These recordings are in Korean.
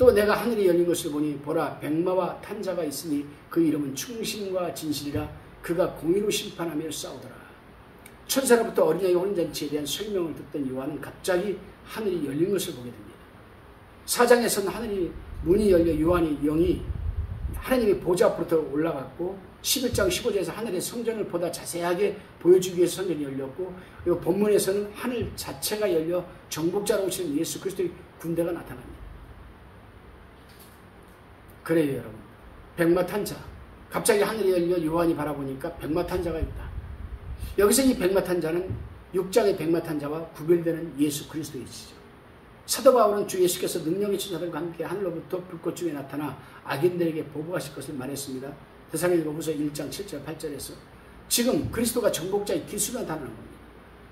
또 내가 하늘이 열린 것을 보니 보라 백마와 탄자가 있으니 그 이름은 충신과 진실이라. 그가 공의로 심판하며 싸우더라. 천사로부터 어린아이 혼인잔치에 대한 설명을 듣던 요한은 갑자기 하늘이 열린 것을 보게 됩니다. 4장에서는 하늘이 문이 열려 요한이 영이 하나님의 보좌 앞으로 올라갔고 11장 15절에서 하늘의 성전을 보다 자세하게 보여주기 위해서 성전이 열렸고, 그리고 본문에서는 하늘 자체가 열려 정복자로 오시는 예수 그리스도의 군대가 나타납니다. 그래요 여러분, 백마탄자, 갑자기 하늘이 열려 요한이 바라보니까 백마탄자가 있다. 여기서 이 백마탄자는 6장의 백마탄자와 구별되는 예수 그리스도이시죠. 사도 바울은 주 예수께서 능력의 천사들과 함께 하늘로부터 불꽃 중에 나타나 악인들에게 보복하실 것을 말했습니다. 데살로니가후서 1장 7절 8절에서 지금 그리스도가 정복자의 기수가 나타나는 겁니다.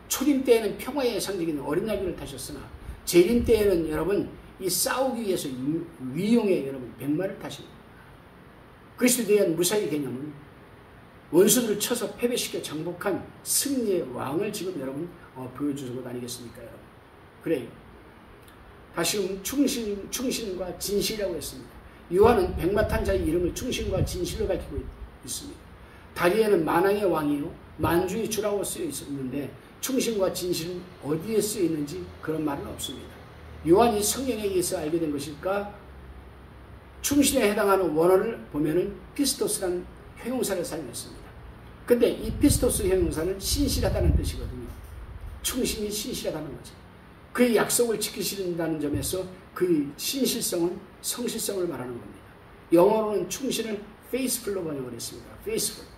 초림 때에는 평화의 상징인 어린 나귀를 타셨으나 재림 때에는 여러분 이 싸우기 위해서 위용의 여러분 백마를 타십니다. 그리스도에 대한 무사의 개념은 원수들을 쳐서 패배시켜 정복한 승리의 왕을 지금 여러분 보여주는 것 아니겠습니까 여러분? 그래요. 다시 충신과 진실이라고 했습니다. 요한은 백마탄자의 이름을 충신과 진실로 밝히고 있습니다. 다리에는 만왕의 왕이요 만주의 주라고 쓰여 있었는데 충신과 진실은 어디에 쓰여 있는지 그런 말은 없습니다. 요한이 성경에 의해서 알게 된 것일까? 충신에 해당하는 원어를 보면은 피스토스라는 형용사를 사용했습니다. 근데 이 피스토스 형용사는 신실하다는 뜻이거든요. 충신이 신실하다는 거죠. 그의 약속을 지키신다는 점에서 그의 신실성은 성실성을 말하는 겁니다. 영어로는 충신을 faithful로 번역을 했습니다. faithful.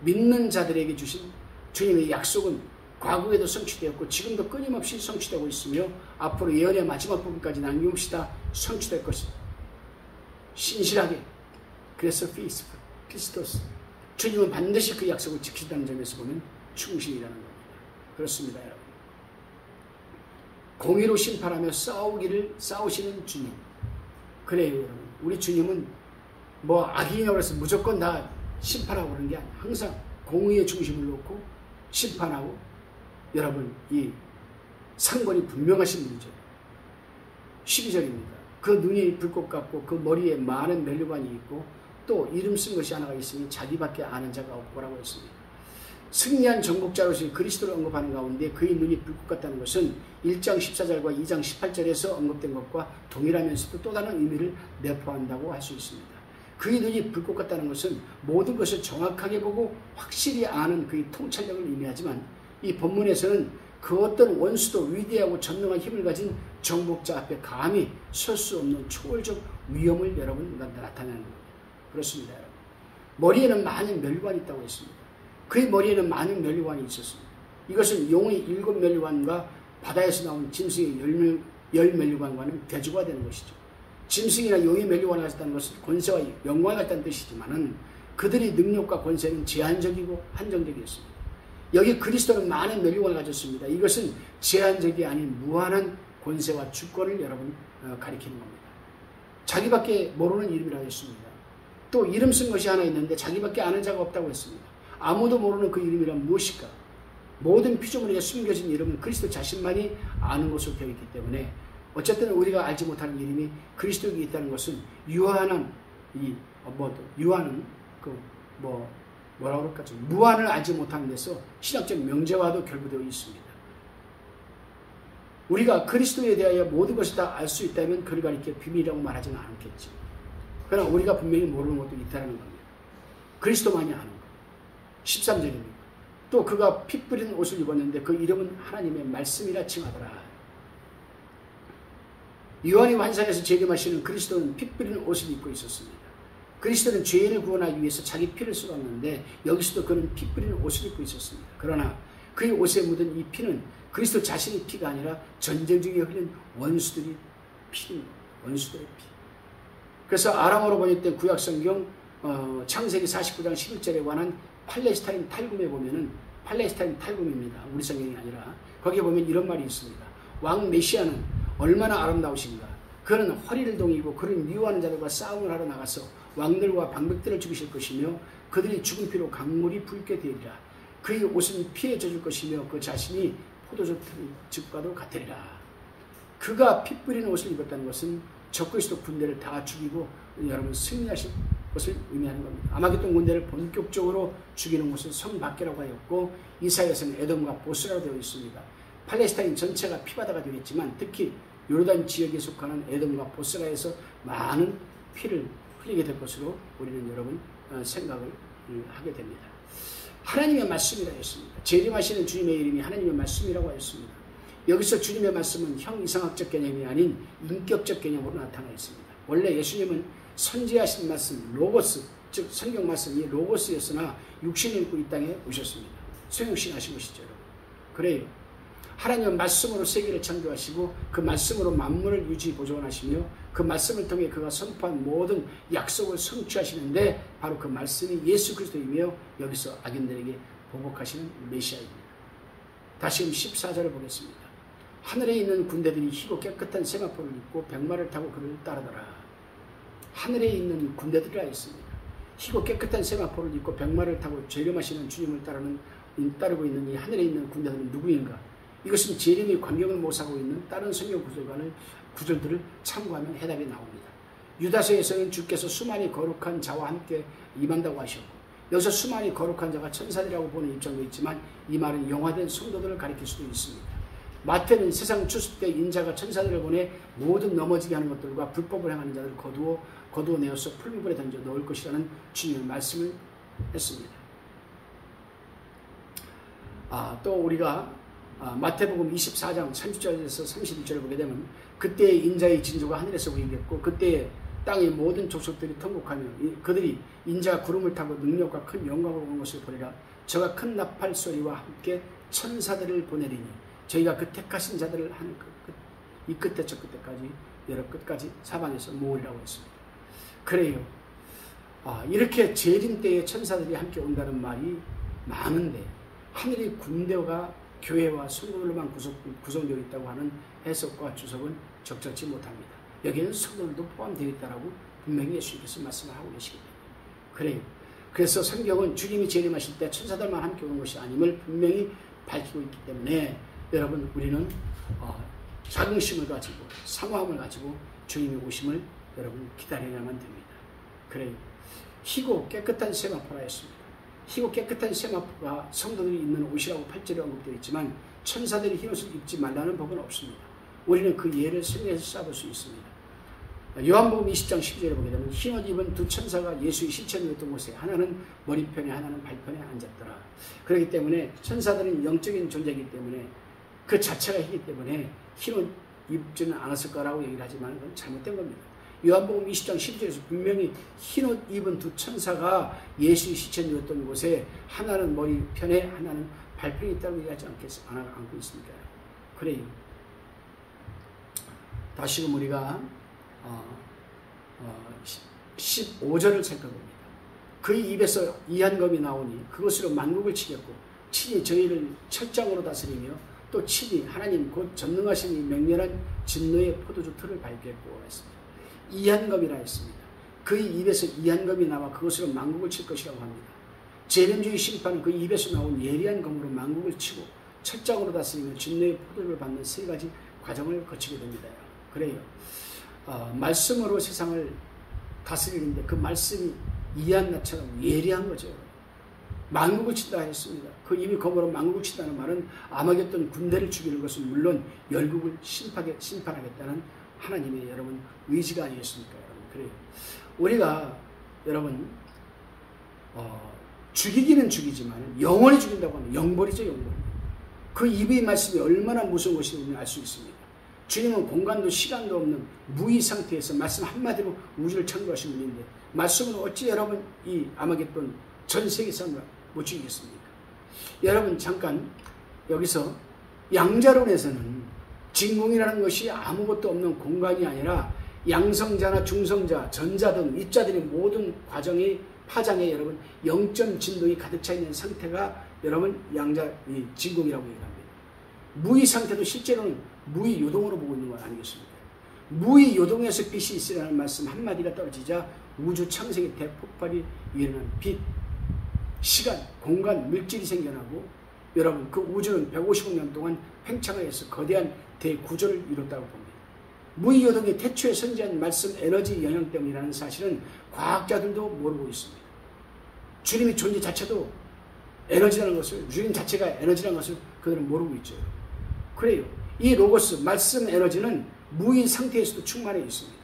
믿는 자들에게 주신 주님의 약속은 과거에도 성취되었고 지금도 끊임없이 성취되고 있으며 앞으로 예언의 마지막 부분까지 남김없이 성취될 것입니다. 신실하게. 그래서 faithful, 피스토스. 주님은 반드시 그 약속을 지키신다는 점에서 보면 충신이라는 겁니다. 그렇습니다 여러분. 공의로 심판하며 싸우시는 주님. 그래요 여러분. 우리 주님은 뭐 악인이라고 해서 무조건 다 심판하고 그러는 게 아니에요. 항상 공의의 중심을 놓고 심판하고 여러분 이 상권이 분명하신 분이죠. 12절입니다. 그 눈이 불꽃 같고 그 머리에 많은 멸류관이 있고 또 이름 쓴 것이 하나가 있으니 자기밖에 아는 자가 없고라고 했습니다. 승리한 정복자로서 그리스도를 언급하는 가운데 그의 눈이 불꽃 같다는 것은 1장 14절과 2장 18절에서 언급된 것과 동일하면서도 또 다른 의미를 내포한다고 할 수 있습니다. 그의 눈이 불꽃 같다는 것은 모든 것을 정확하게 보고 확실히 아는 그의 통찰력을 의미하지만 이 본문에서는 그 어떤 원수도 위대하고 전능한 힘을 가진 정복자 앞에 감히 설 수 없는 초월적 위험을 여러분 나타내는 겁니다. 그렇습니다 여러분. 머리에는 많은 멸관이 있다고 했습니다. 그의 머리에는 많은 멸류관이 있었습니다. 이것은 용의 7 멸류관과 바다에서 나온 짐승의 10 멸류관과는 대조가 되는 것이죠. 짐승이나 용의 멸류관을 가졌다는 것은 권세와 영광을 갖다는 뜻이지만 그들의 능력과 권세는 제한적이고 한정적이었습니다. 여기 그리스도는 많은 멸류관을 가졌습니다. 이것은 제한적이 아닌 무한한 권세와 주권을 여러분 가리키는 겁니다. 자기밖에 모르는 이름이라고 했습니다. 또 이름 쓴 것이 하나 있는데 자기밖에 아는 자가 없다고 했습니다. 아무도 모르는 그 이름이란 무엇일까? 모든 피조물에게 숨겨진 이름은 그리스도 자신만이 아는 것으로 되어 있기 때문에 어쨌든 우리가 알지 못하는 이름이 그리스도에게 있다는 것은 유한한 유한은 뭐라고 그럴까? 무한을 알지 못하는 데서 신학적 명제와도 결부되어 있습니다. 우리가 그리스도에 대하여 모든 것을 다 알 수 있다면 그를 가리켜 비밀이라고 말하지는 않겠지. 그러나 우리가 분명히 모르는 것도 있다는 겁니다. 그리스도만이 아는 것. 13절입니다. 또 그가 피 뿌린 옷을 입었는데 그 이름은 하나님의 말씀이라 칭하더라. 요한이 환상에서 재림하시는 그리스도는 피 뿌린 옷을 입고 있었습니다. 그리스도는 죄인을 구원하기 위해서 자기 피를 쏟았는데 여기서도 그는 피 뿌린 옷을 입고 있었습니다. 그러나 그의 옷에 묻은 이 피는 그리스도 자신의 피가 아니라 전쟁 중에 흘린 원수들의 피입니다. 원수들의 피. 그래서 아람어로 번역된 구약성경 창세기 49장 11절에 관한 팔레스타인 탈금에 보면은 팔레스타인 탈금입니다. 우리 성경이 아니라 거기에 보면 이런 말이 있습니다. 왕 메시아는 얼마나 아름다우신가. 그는 허리를 동이고 그를 미워하는 자들과 싸움을 하러 나가서 왕들과 방백들을 죽이실 것이며 그들이 죽은 피로 강물이 붉게 되리라. 그의 옷은 피에 젖을 것이며 그 자신이 포도즙과도 같으리라. 그가 피 뿌리는 옷을 입었다는 것은 적그리스도 군대를 다 죽이고 여러분 승리하실 것을 의미하는 겁니다. 아마겟돈 군대를 본격적으로 죽이는 곳은 성 밖이라고 하였고 이사야서는 에돔과 보스라고 되어 있습니다. 팔레스타인 전체가 피바다가 되겠지만 특히 요르단 지역에 속하는 에돔과 보스라에서 많은 피를 흘리게 될 것으로 우리는 여러분 생각을 하게 됩니다. 하나님의 말씀이라 했습니다. 재림하시는 주님의 이름이 하나님의 말씀이라고 했습니다. 여기서 주님의 말씀은 형이상학적 개념이 아닌 인격적 개념으로 나타나 있습니다. 원래 예수님은 선지하신 말씀, 로고스, 즉 성경 말씀이 로고스였으나 육신을 입고 이 땅에 오셨습니다. 성육신하신 것이죠. 그래요. 하나님은 말씀으로 세계를 창조하시고 그 말씀으로 만물을 유지 보존하시며 그 말씀을 통해 그가 선포한 모든 약속을 성취하시는데 바로 그 말씀이 예수 그리스도이며 여기서 악인들에게 보복하시는 메시아입니다. 다시금 14절을 보겠습니다. 하늘에 있는 군대들이 희고 깨끗한 세마포를 입고 백마를 타고 그를 따르더라. 하늘에 있는 군대들이라 했습니다. 희고 깨끗한 세마포를 입고 백마를 타고 재림하시는 주님을 따르고 있는 이 하늘에 있는 군대들은 누구인가? 이것은 재림의 광경을 모사하고 있는 다른 성경 구절들을 참고하면 해답이 나옵니다. 유다서에서는 주께서 수많이 거룩한 자와 함께 임한다고 하셨고 여기서 수많이 거룩한 자가 천사들이라고 보는 입장도 있지만 이 말은 영화된 성도들을 가리킬 수도 있습니다. 마태는 세상 추수 때 인자가 천사들을 보내 모든 넘어지게 하는 것들과 불법을 행하는 자들을 거두어내어서 풀무불에 던져 넣을 것이라는 주님의 말씀을 했습니다. 또 우리가 마태복음 24장 30절에서 31절을 보게 되면 그때의 인자의 진조가 하늘에서 보이겠고 그때의 땅의 모든 족속들이 통곡하며 그들이 인자가 구름을 타고 능력과 큰 영광으로 오는 것을 보리라. 저가 큰 나팔 소리와 함께 천사들을 보내리니 저희가 그 택하신 자들을 이 끝에 저 끝에까지 여러 끝까지 사방에서 모으리라고 했습니다. 그래요. 이렇게 재림 때에 천사들이 함께 온다는 말이 많은데 하늘의 군대가 교회와 성도들로만 구성되어 있다고 하는 해석과 주석은 적절치 못합니다. 여기에는 성도들도 포함되어 있다고 분명히 예수님께서 말씀을 하고 계시기 때문에 그래요. 그래서 성경은 주님이 재림하실 때 천사들만 함께 오는 것이 아님을 분명히 밝히고 있기 때문에 여러분 우리는 자긍심을 가지고 사모함을 가지고 주님의 오심을 여러분 기다려야만 됩니다. 그래요. 희고 깨끗한 세마포라 했습니다. 희고 깨끗한 세마포가 성도들이 입는 옷이라고 8절에 언급되어 있지만 천사들이 흰옷을 입지 말라는 법은 없습니다. 우리는 그 예를 생각해서 쌓아볼 수 있습니다. 요한복음 20장 12절에 보게 되면 흰옷 입은 두 천사가 예수의 실천이었던 곳에 하나는 머리편에 하나는 발편에 앉았더라. 그렇기 때문에 천사들은 영적인 존재이기 때문에 그 자체가 희기 때문에 흰옷 입지는 않았을 거라고 얘기를 하지만 그건 잘못된 겁니다. 요한복음 20장 12절에서 분명히 흰옷 입은 두 천사가 예수의 시체였던 곳에 하나는 머리편에 하나는 발편에 있다고 얘기하지 않고 있습니까? 그래요. 다시금 우리가 15절을 살펴봅니다. 그의 입에서 이한검이 나오니 그것으로 만국을 치겠고 친히 저희를 철장으로 다스리며 또 친히 하나님 곧 전능하신 이 맹렬한 진노의 포도주 틀을 밟겠고 했습니다. 이한검이라 했습니다. 그의 입에서 이한검이 나와 그것으로 만국을 칠 것이라고 합니다. 재림주의 심판은 그 입에서 나온 예리한 검으로 만국을 치고 철장으로 다스리며 진노의 포도주를 받는 세 가지 과정을 거치게 됩니다. 그래요. 말씀으로 세상을 다스리는데 그 말씀이 이한나처럼 예리한 거죠. 만국을 친다 했습니다. 그 입이 검으로 만국을 친다는 말은 아마겟돈 군대를 죽이는 것은 물론 열국을 심판하겠다는 하나님의 여러분 의지가 아니겠습니까? 여러분. 그래요. 우리가 여러분 죽이기는 죽이지만 영원히 죽인다고 하면 영벌이죠. 영벌. 그 입의 말씀이 얼마나 무서운 것인지 알 수 있습니다. 주님은 공간도 시간도 없는 무의 상태에서 말씀 한마디로 우주를 창조하신 분인데 말씀으로 어찌 여러분 이 아마겟돈 전 세계 사람을 못 죽이겠습니까? 여러분 잠깐 여기서 양자론에서는 진공이라는 것이 아무것도 없는 공간이 아니라 양성자나 중성자, 전자 등 입자들의 모든 과정의 파장에 여러분 0점 진동이 가득 차 있는 상태가 여러분 진공이라고 얘기합니다. 무의 상태도 실제로는 무의 요동으로 보고 있는 건 아니겠습니까? 무의 요동에서 빛이 있으라는 말씀 한마디가 떨어지자 우주 창세기 대폭발이 일어난 빛, 시간, 공간, 물질이 생겨나고 여러분 그 우주는 150억 년 동안 팽창하여서 거대한 대구조를 이뤘다고 봅니다. 무의요동이 태초에 선지한 말씀 에너지 영향 때문이라는 사실은 과학자들도 모르고 있습니다. 주님의 존재 자체도 에너지라는 것을, 주님 자체가 에너지라는 것을 그들은 모르고 있죠. 그래요. 이 로고스, 말씀 에너지는 무의 상태에서도 충만해 있습니다.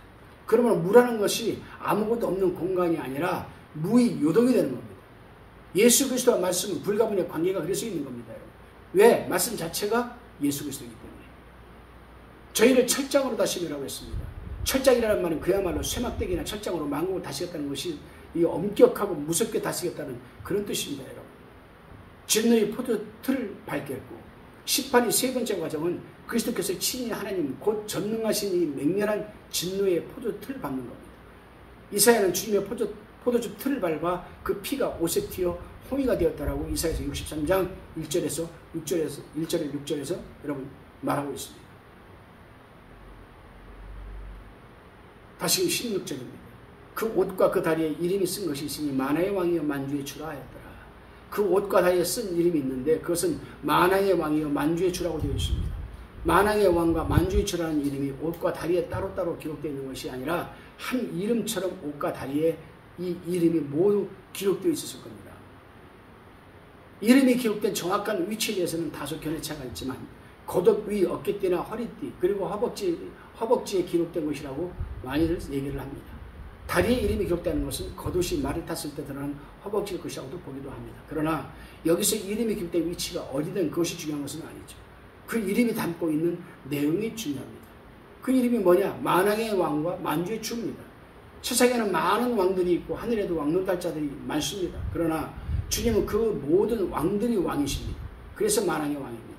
그러면 무라는 것이 아무것도 없는 공간이 아니라 무의 요동이 되는 겁니다. 예수 그리스도와 말씀은 불가분의 관계가 그래서 있는 겁니다. 왜? 말씀 자체가 예수 그리스도이기 때문에. 저희를 철장으로 다시미라고 했습니다. 철장이라는 말은 그야말로 쇠막대기나 철장으로 만국을 다스렸다는 것이 이 엄격하고 무섭게 다스렸다는 그런 뜻입니다. 여러분. 진노의 포도틀을 밝혔고 심판의 세 번째 과정은 그리스도께서 친히 하나님 곧 전능하신 이 맹렬한 진노의 포도틀을 밟는 겁니다. 이사야는 주님의 포도주 틀을 밟아 그 피가 옷에 튀어 홍이가 되었다라고 이사야서 63장 1절에서 6절에서 여러분 말하고 있습니다. 다시 16절입니다. 그 옷과 그 다리에 이름이 쓴 것이 있으니 만화의 왕이여 만주의 주라 하였더라. 그 옷과 다리에 쓴 이름이 있는데 그것은 만왕의 왕이여 만주의 주라고 되어 있습니다. 만왕의 왕과 만주의 주라는 이름이 옷과 다리에 따로따로 기록되어 있는 것이 아니라 한 이름처럼 옷과 다리에 이 이름이 모두 기록되어 있었을 겁니다. 이름이 기록된 정확한 위치에 대해서는 다소 견해차가 있지만 겉옷 위 어깨띠나 허리띠 그리고 허벅지에 기록된 것이라고 많이들 얘기를 합니다. 다리에 이름이 기록되는 것은 겉옷이 말을 탔을 때 드러난 허벅지일 것이라고도 보기도 합니다. 그러나 여기서 이름이 기록된 위치가 어디든 그것이 중요한 것은 아니죠. 그 이름이 담고 있는 내용이 중요합니다. 그 이름이 뭐냐? 만왕의 왕과 만주의 주입니다. 세상에는 많은 왕들이 있고 하늘에도 왕노달자들이 많습니다. 그러나 주님은 그 모든 왕들이 왕이십니다. 그래서 만왕의 왕입니다.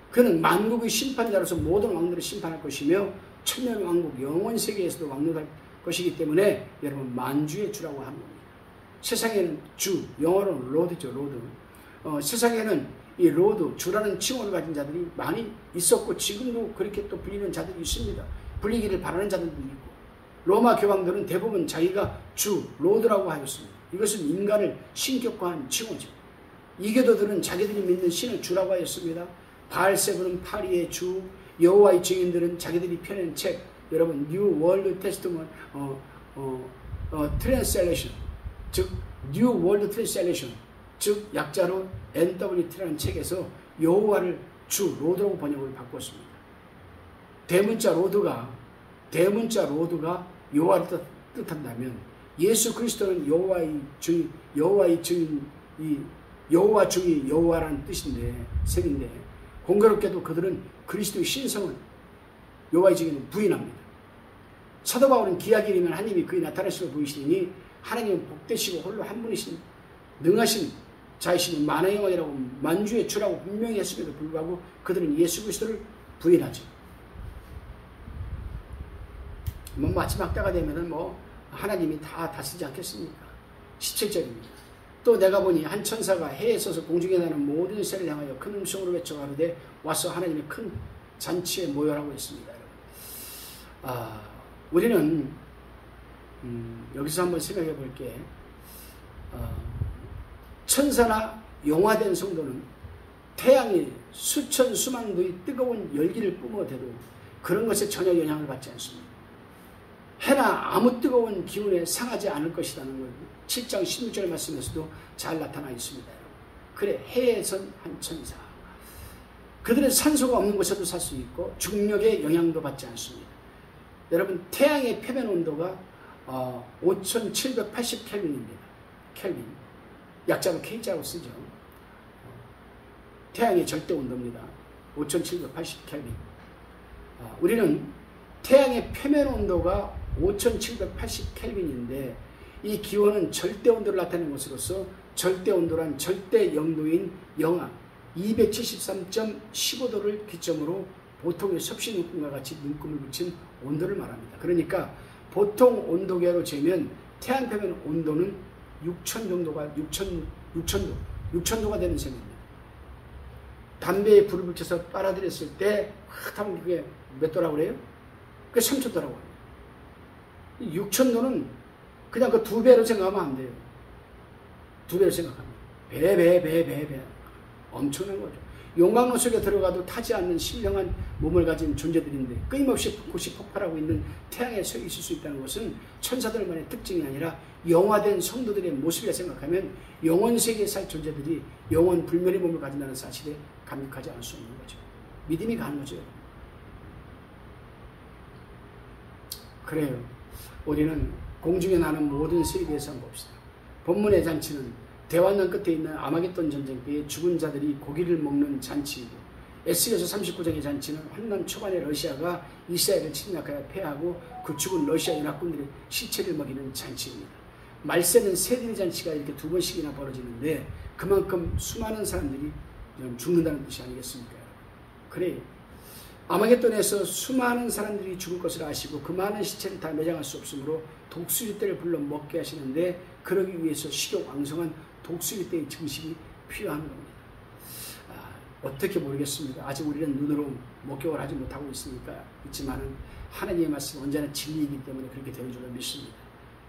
그는 만국의 심판자로서 모든 왕들을 심판할 것이며 천년왕국 영원 세계에서도 왕노할 것이기 때문에 여러분 만주의 주라고 하는 겁니다. 세상에는 주, 영어로는 로드죠. 로드. 세상에는 이 로드, 주라는 칭호를 가진 자들이 많이 있었고 지금도 그렇게 또 불리는 자들이 있습니다. 불리기를 바라는 자들도 있고 로마 교황들은 대부분 자기가 주, 로드라고 하였습니다. 이것은 인간을 신격화한 칭호죠. 이교도들은 자기들이 믿는 신을 주라고 하였습니다. 바알세불은 파리의 주, 여호와의 증인들은 자기들이 펴낸 책, 여러분 뉴 월드 테스트먼 트랜슬레이션, 즉 뉴 월드 트랜슬레이션, 즉 약자로 NWT라는 책에서 여호와를 주, 로드라고 번역을 바꿨습니다. 대문자 로드가 여호와를 뜻한다면 예수 그리스도는 여호와의 증인, 여호와 중이 여호와라는 셈인데 공교롭게도 그들은 그리스도의 신성을 여호와의 증인은 부인합니다. 사도 바울은 기약이면 하나님이 그의 나타나심을 보이시니 하나님은 복되시고 홀로 한 분이신 능하신 자이시니 만왕의 왕이라고 만주의 주라고 분명히 했음에도 불구하고 그들은 예수 그리스도를 부인하죠. 마지막 때가 되면은 하나님이 다 다스리지 않겠습니까? 17절입니다. 또 내가 보니 한 천사가 해에 서서 공중에 나는 모든 새를 향하여 큰 음성으로 외쳐 가로되 와서 하나님의 큰 잔치에 모여라고 했습니다. 우리는 여기서 한번 생각해 볼게. 천사나 용화된 성도는 태양이 수천 수만 도의 뜨거운 열기를 뿜어대도 그런 것에 전혀 영향을 받지 않습니다. 해나 아무 뜨거운 기운에 상하지 않을 것이라는 걸 7장 16절 말씀에서도 잘 나타나 있습니다. 그래, 해에 선 한 천사. 그들은 산소가 없는 곳에도 살 수 있고 중력의 영향도 받지 않습니다. 여러분, 태양의 표면 온도가 5780 켈빈입니다. 켈빈. 약자로 K자로 쓰죠. 태양의 절대 온도입니다. 5780 켈빈. 우리는 태양의 표면 온도가 5780 켈빈인데 이 기온은 절대 온도를 나타내는 것으로서 절대 온도란 절대 영도인 영하 273.15도를 기점으로 보통의 섭씨 눈금과 같이 눈금을 붙인 온도를 말합니다. 그러니까 보통 온도계로 재면 태양 표면 온도는 6000도가 되는 셈입니다. 담배에 불을 붙여서 빨아들였을 때 확 하면 그게 몇 도라고 그래요? 그게 3000도라고 합니다. 6000도는 그냥 그 2배로 생각하면 안 돼요. 2배로 생각하면 배 엄청난 거죠. 용광로 속에 들어가도 타지 않는 신령한 몸을 가진 존재들인데 끊임없이 붓고 폭발하고 있는 태양에 서 있을 수 있다는 것은 천사들만의 특징이 아니라 영화된 성도들의 모습이라 생각하면 영원세계에 살 존재들이 영원 불멸의 몸을 가진다는 사실에 감격하지 않을 수 없는 거죠. 믿음이 가는 거죠. 그래요. 우리는 공중에 나는 모든 새에 대해서 한번 봅시다. 본문의 잔치는 대환란 끝에 있는 아마겟돈 전쟁 때에 죽은 자들이 고기를 먹는 잔치이고, 에스겔서 39장의 잔치는 환란 초반에 러시아가 이스라엘을 침략하여 패하고 그 죽은 러시아 연합군들의 시체를 먹이는 잔치입니다. 말세는 새들의 잔치가 이렇게 두 번씩이나 벌어지는데 그만큼 수많은 사람들이 죽는다는 뜻이 아니겠습니까? 그래요. 아마겟돈에서 수많은 사람들이 죽을 것을 아시고 그 많은 시체를 다 매장할 수 없으므로 독수리떼를 불러 먹게 하시는데, 그러기 위해서 식욕왕성한 독수리떼의 증식이 필요한 겁니다. 어떻게 모르겠습니다. 아직 우리는 눈으로 목격을 하지 못하고 있지만은 하나님의 말씀은 언제나 진리이기 때문에 그렇게 되는 줄로 믿습니다.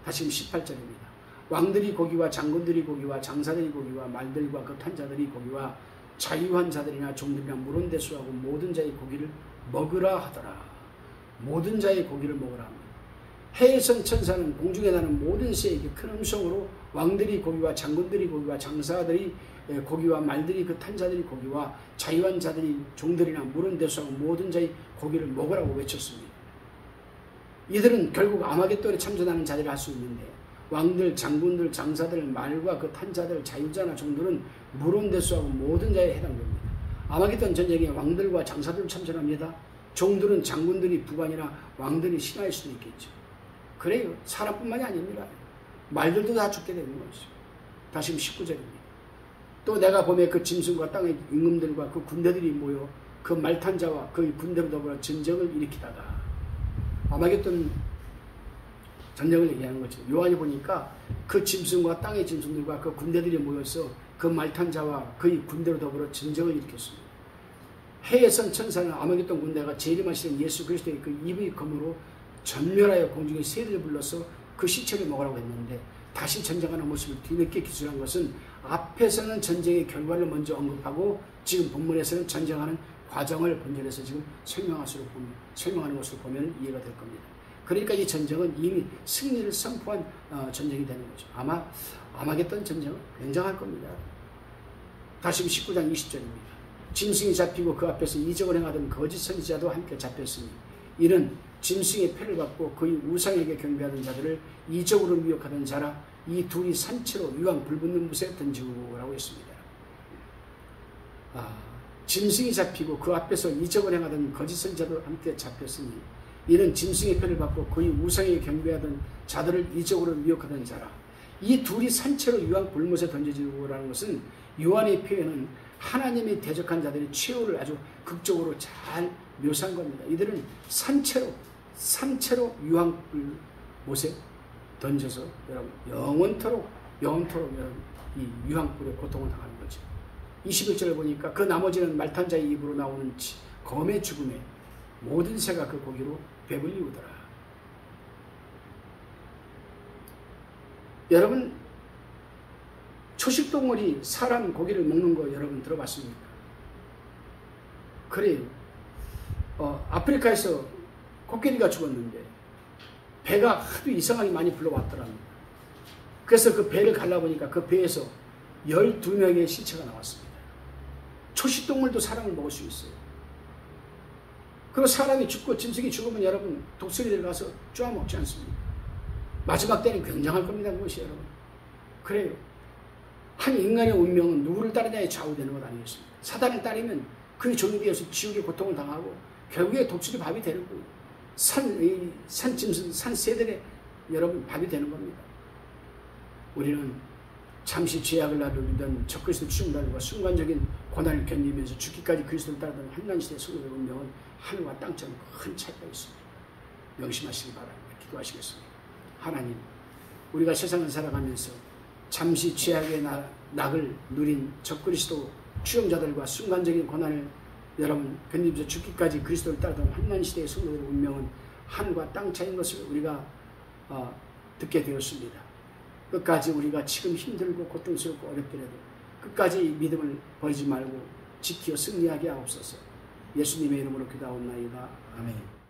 다시 18절입니다. 왕들이 고기와 장군들이 고기와 장사들이 고기와 말들과 그 탄자들이 고기와 자유한 자들이나 종들이나 물온대수하고 모든 자의 고기를 먹으라 하더라. 모든 자의 고기를 먹으라 합니다. 해에선 천사는 공중에 나는 모든 새에게 큰 음성으로 왕들이 고기와 장군들이 고기와 장사들이 고기와 말들이 그 탄자들이 고기와 자유한 자들이 종들이나 물온대수하고 모든 자의 고기를 먹으라고 외쳤습니다. 이들은 결국 아마겟돈에 참전하는 자리를 할 수 있는데, 왕들, 장군들, 장사들, 말과 그 탄자들, 자유자나 종들은 물온대수하고 모든 자에 해당됩니다. 아마겟돈 전쟁에 왕들과 장사들 참전합니다. 종들은 장군들이 부관이나 왕들이 신하일 수도 있겠죠. 그래요. 사람뿐만이 아닙니다. 말들도 다 죽게 되는 것이죠. 다시 19절입니다. 또 내가 보면 그 짐승과 땅의 임금들과 그 군대들이 모여 그 말탄자와 그 군대로 더불어 전쟁을 일으키다가, 아마겟돈 전쟁을 얘기하는 거죠. 요한이 보니까 그 짐승과 땅의 짐승들과 그 군대들이 모여서 그 말탄자와 그의 군대로 더불어 전쟁을 일으켰습니다. 해에선 천사는 아마겟돈 군대가 재림하시는 예수 그리스도의 그 입의 검으로 전멸하여 공중에 새들을 불러서 그 시체를 먹으라고 했는데, 다시 전쟁하는 모습을 뒤늦게 기술한 것은 앞에서는 전쟁의 결과를 먼저 언급하고 지금 본문에서는 전쟁하는 과정을 본절에서 지금 설명하는 것으로 보면 이해가 될 겁니다. 그러니까 이 전쟁은 이미 승리를 선포한 전쟁이 되는 거죠. 아마 아마겟돈 전쟁은 굉장할 겁니다. 다시 19장 20절입니다. 짐승이 잡히고 그 앞에서 이적을 행하던 거짓 선지자도 함께 잡혔으니, 이는 짐승의 패를 받고 그의 우상에게 경배하는 자들을 이적으로 미혹하던 자라. 이 둘이 산채로 유황 불붙는 못에 던지고라고 했습니다. 짐승이 잡히고 그 앞에서 이적을 행하던 거짓 선지자도 함께 잡혔으니, 이는 짐승의 패를 받고 그의 우상에게 경배하던 자들을 이적으로 미혹하던 자라. 이 둘이 산채로 유황 불못에 던져지고라는 것은 요한의 표현은 하나님이 대적한 자들의 최후를 아주 극적으로 잘 묘사한 겁니다. 이들은 산채로 유황 불못에 던져서 여러분 영원토록 여러분 이 유황불의 고통을 당하는 거죠. 21절을 보니까 그 나머지는 말탄자의 입으로 나오는 검의 죽음에 모든 새가 그 고기로 배불리우더라. 여러분, 초식동물이 사람 고기를 먹는 거 여러분 들어봤습니까? 그래요. 아프리카에서 코끼리가 죽었는데 배가 하도 이상하게 많이 불러왔더랍니다. 그래서 그 배를 갈라보니까 그 배에서 12명의 시체가 나왔습니다. 초식동물도 사람을 먹을 수 있어요. 그리고 사람이 죽고 짐승이 죽으면 여러분 독수리들 가서 쪼아먹지 않습니까? 마지막 때는 굉장할 겁니다. 그것이 여러분. 그래요. 한 인간의 운명은 누구를 따르냐에 좌우되는 것 아니겠습니까? 사단을 따르면 그의 종이 되어서 지옥의 고통을 당하고 결국에 독수리 밥이 되는 거예요. 산 짐승, 산 새들의 여러분 밥이 되는 겁니다. 우리는 잠시 죄악을 누리던 적그리스도 추종자들과 순간적인 고난을 견디면서 죽기까지 그리스도를 따르던 한난시대의 성도의 운명은 하늘과 땅처럼 큰 차이가 있습니다. 명심하시기 바랍니다. 기도하시겠습니다. 하나님, 우리가 세상을 살아가면서 잠시 죄악의 낙을 누린 적그리스도 추종자들과 순간적인 고난을 여러분 견디면서 죽기까지 그리스도를 따르던 한난시대의 성도의 운명은 하늘과 땅 차이인 것을 우리가 듣게 되었습니다. 끝까지 우리가 지금 힘들고 고통스럽고 어렵더라도 끝까지 믿음을 버리지 말고 지키어 승리하게 하옵소서. 예수님의 이름으로 기도하옵나이다. 아멘.